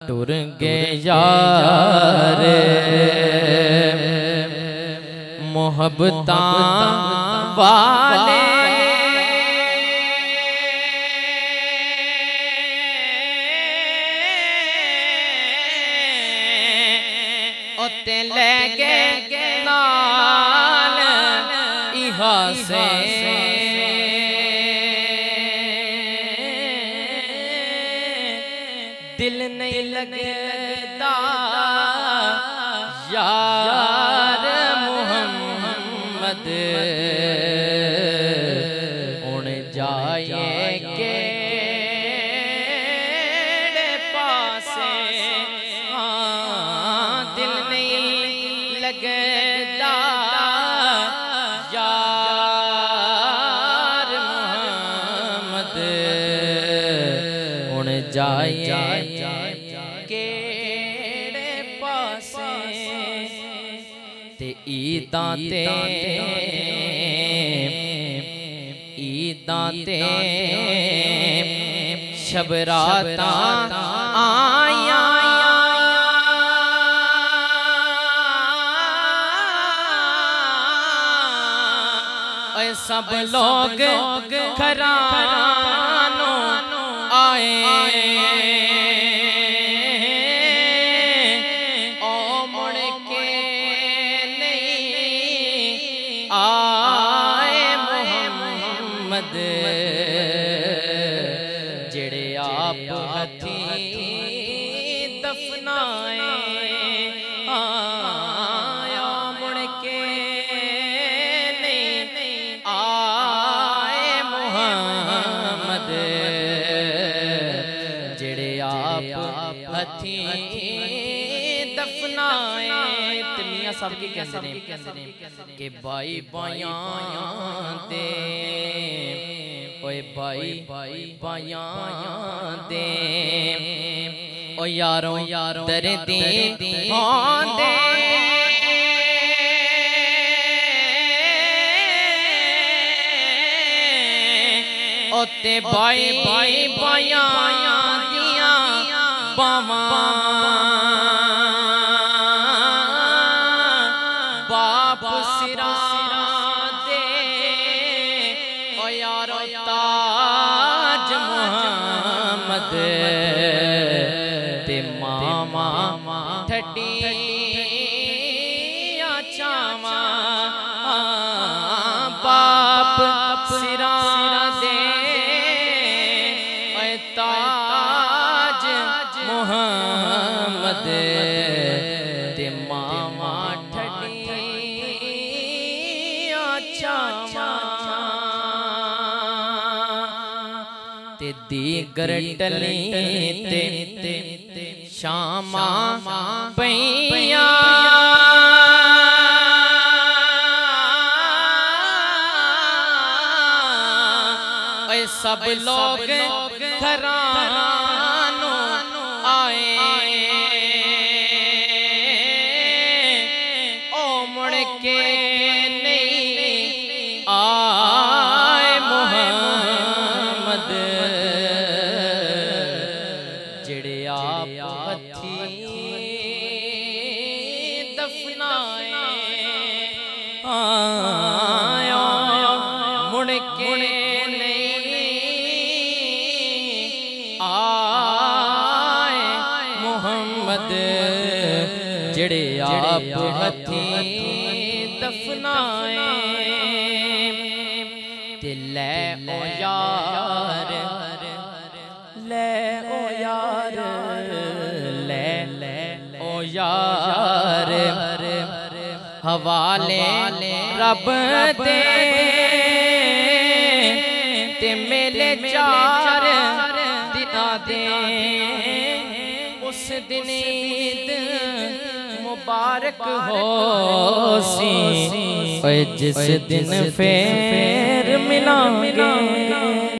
टुर गए यार मोहब्बतां वाले ओते ले गए नाल इहा से दिल नहीं लगता यार मोहम्मद उन जाए के पासे दिल नहीं लगता यार मोहम्मद उन जाए ईदां ते शबरातां आया सब लोग घरानों आए जेड़े आप हथी दफनाए आया मुड़ के नहीं आए मोहम्मद जेड़े आप हथी दफनाए। मियां साहब की कहते हैं कि बाई बायां दे ओए बाई बायां दे ओ यारों दर्दी होंदे ओते बाई बायां दियां बावां बाप सिरा दे ओ यारो ताज मोहम्मद ते मामा ठड्डियां चावां बाप सिरा दे ओ ताज मोहम्मद ते मामा दीगर टली ते शामा पैया सब लोग घरानों आए ओ मुड़ के नहीं आए मोहम्मद जेड़े आप हथी दफनाए आया मुड़ के जेड़े आप हथी दफनाए ते ले ओ यार ले ओ यार ले ओ यार हवाले रब दे ते मेले चार दिना दे उस दिन ईद मुबारक हो सी जिस दिन फिर मिलांगे।